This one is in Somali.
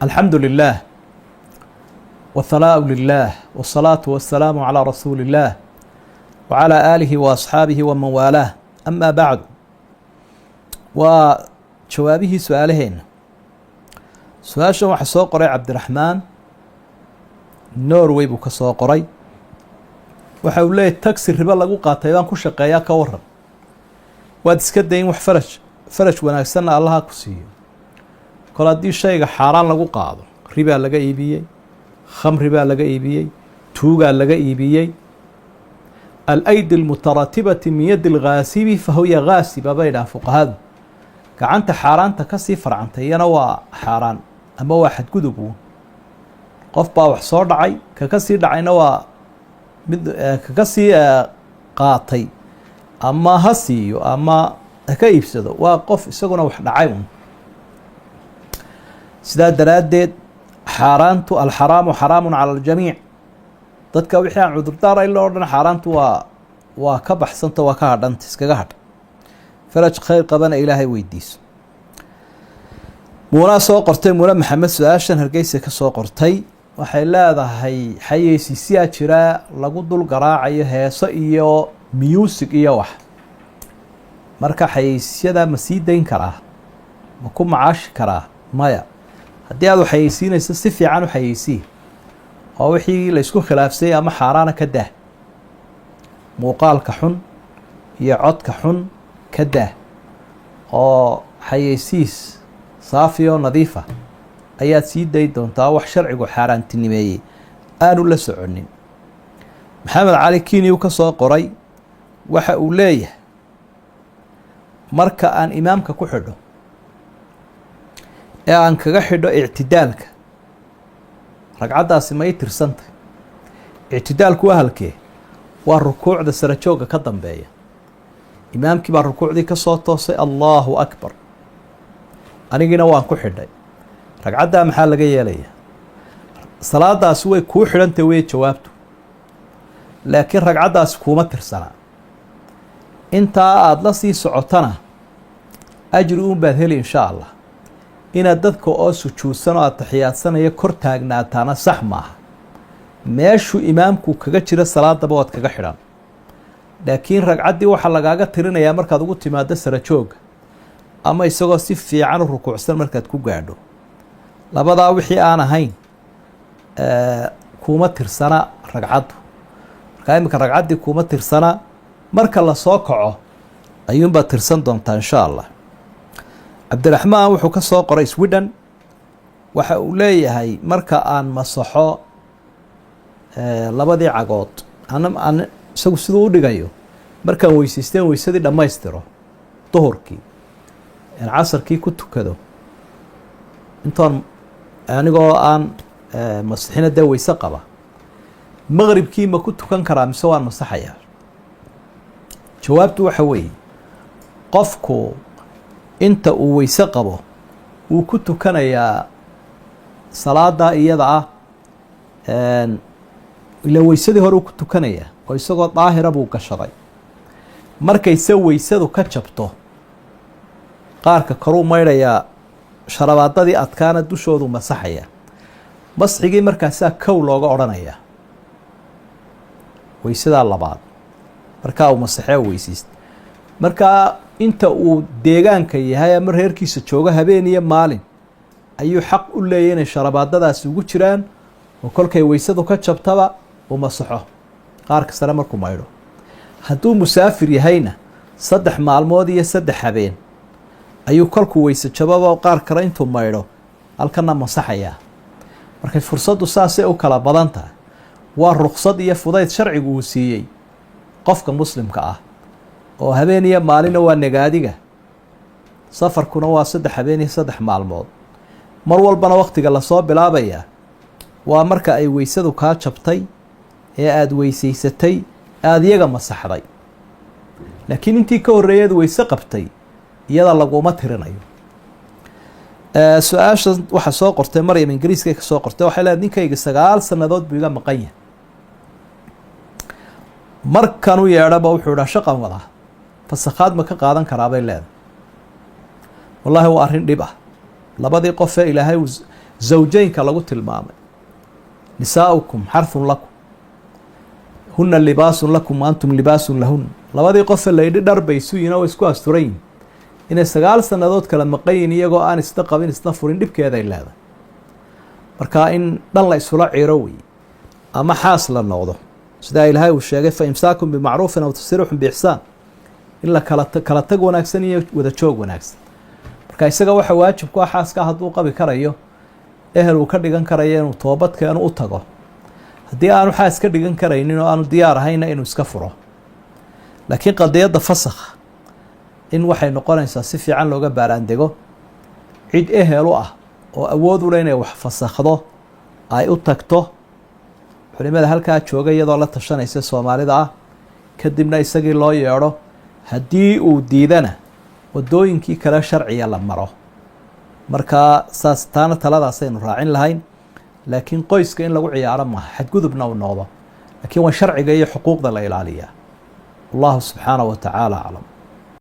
الحمد لله والثناء لله والصلاة والسلام على رسول الله وعلى آله وأصحابه ومن والاه أما بعد وجوابه سؤالهين سؤاشا waxa soo qoray Cabdiraxmaan Norway buu ka soo qoray waxa uu leeyahay taxi riba lagu qaatay baan ku shaqeeyaa ka waran waad iska dayn wax faraj wanaagsan Allah ku siiyo kala hadii shayga xaraan lagu qaado riba laga iibiyay khamri baa laga iibiyay tuuga laga iibiyay al-ayd al-mutaratibati min yad al-ghasibi fa huwa ghasiba bayna fuqahad gacanta xaraanta ka sii farcantayna waa xaraan ama waa xadgudub qof baa wax soo dhacay ka sii dhacayna waa mid ka sii qaatay ama hasiyo ama ka iibsado waa qof isaguna wax dhacay sidaa daraadeed xaaraantu alxaraamu xaraamun cala aljamiic dadka wixii aan cudurdaar ay loo dhan xaaraantu waa ka baxsanta waa ka hadhanta iskaga hadh faraj khayr qabana ilaahay weydiiso muuna soo qortay muuna maxamed su-aashan hargeysa ka soo qortay waxay leedahay xayeysiisyaa jira lagu dul garaacayo heeso iyo music iyo wax marka xayeysiisyada ma sii dayn karaa ma ku macaashi karaa maya haddii aad xayeysiinayso si fiican u xayeysii oo wixii la isku khilaafsay ama xaaraana ka dah muuqaalka xun iyo codka xun ka dah oo xayeysiis saafi oo nadiifa ayaad sii day doontaa wax sharcigu xaaraantinimeeyey aanu la soconin maxamed cali kiini uu ka soo qoray waxa uu leeyahay marka aan imaamka ku xidho ee aan kaga xidho ictidaalka ragcaddaasi ma ii tirsantay ictidaalku waa halkee waa rukuucda sara joogga ka dambeeya imaamkii baa rukuucdii ka soo toosay allahu akbar anigiina waan ku xidhay ragcaddaa maxaa laga yeelayaa salaadaasi way kuu xidhantay wey jawaabtu laakiin ragcaddaasi kuuma tirsanaa intaa aada la sii socotana ajri uun baad heli insha allah inaad dadka oo sujuudsan oo ataxiyaadsanaya kor taagnaataana sax maaha meeshuu imaamku kaga jira salaadaba waad kaga xidhan laakiin ragcaddii waxaa lagaaga tirinayaa markaad ugu timaado sara joogga ama isagoo si fiican u rukuucsan markaad ku gaadho labadaa wixii aan ahayn kuuma tirsana ragcaddu markaa iminka ragcaddii kuuma tirsana marka la soo kaco ayuunbaad tirsan doontaa insha allah cabdiraxmaan wuxuu ka soo qoray sweden waxa uu leeyahay marka aan masaxo labadii cagood isagu siduu u dhigayo markaan weysaysteen weysadii dhammaystiro duhurkii casarkii ku tukado intoon anigoo aan masixina dee weyse qaba maqribkii ma ku tukan karaa mise waan masaxayaa jawaabtu waxa weeye qofku inta uu weyse qabo wuu ku tukanayaa salaada iyada ah ila weysadii hore uu ku tukanayaa oo isagoo daahira buu gashaday markayse weysadu ka jabto qaarka koruu maydhayaa sharabaadadii adkaana dushoodu masaxaya masxigii markaasaa kow looga odhanayaa weysadaa labaad markaa uu masaxee weysaysta markaa inta uu deegaanka yahay ama reerkiisa joogo habeen iyo maalin ayuu xaq u leeyahy inay sharabaadadaasi ugu jiraan oo kolkay weysadu ka jabtaba uu masaxo qaarka sare markuu maydho hadduu musaafir yahayna 3 maalmood iyo 3 habeen ayuu kolkuu weyse jababa qaar kale intuu maydho halkana masaxayaa markay fursaddu saasay u kala badan tahay waa ruqsad iyo fudayd sharcigu uu siiyey qofka muslimka ah oo habeen iyo maalina waa nagaadiga safarkuna waa 3 habeen iyo 3 maalmood mar walbana waqtiga lasoo bilaabayaa waa marka ay weysadu kaa jabtay ee aada weysaysatay aada iyaga masaxday laakiin intii ka horreeyaad weyse qabtay iyada laguma tirinayo su-aasha waxaa soo qortay maryam ingiriiska ka soo qortay waxay leedahay ninkayga 9 sannadood buu iga maqan yahay markan u yeedhaba wuxuu idhaa shaqan wadaa fasakhaad ma ka qaadan karaa bay leedahay wallaahi waa arrin dhib ah labadii qof ee ilaahay zawjaynka lagu tilmaamay nisaa'ukum xarthun lakum huna libaasun lakum wa antum libaasun lahun labadii qofe la yidhi dhar bay isu yihin oo isku asturan yihin inay 9 sannadood kala maqan yihin iyagoo aan isna qabin isna furin dhibkeeday leedahay marka in dhan la isula ciiro wey ama xaas la noqdo sidaa ilaahay uu sheegay fa imsaakum bimacruufin aw tasriixun biixsaan in la kala tag wanaagsan iyo wada joog wanaagsan marka isaga waxa waajib ku ah xaaska hadduu qabi karayo ehel uu ka dhigan karayo inuu toobadkeenu u tago haddii aanu xaas ka dhigan karaynin oo aanu diyaar ahayna inuu iska furo laakiin qadiyadda fasakha in waxay noqonaysaa si fiican looga baaraandego cid ehel u ah oo awood u leh inay wax fasakhdo ay u tagto culimada halkaa jooga iyadoo la tashanaysa soomaalida ah kadibna isagii loo yeedho haddii uu diidana wadooyinkii kale sharciga la maro markaa saas taana taladaasaynu raacin lahayn laakiin qoyska in lagu ciyaaro maaha xadgudubna uu noqdo laakiin waa sharciga iyo xuquuqda la ilaaliyaa wallahu subxaanaه wa tacaala aclam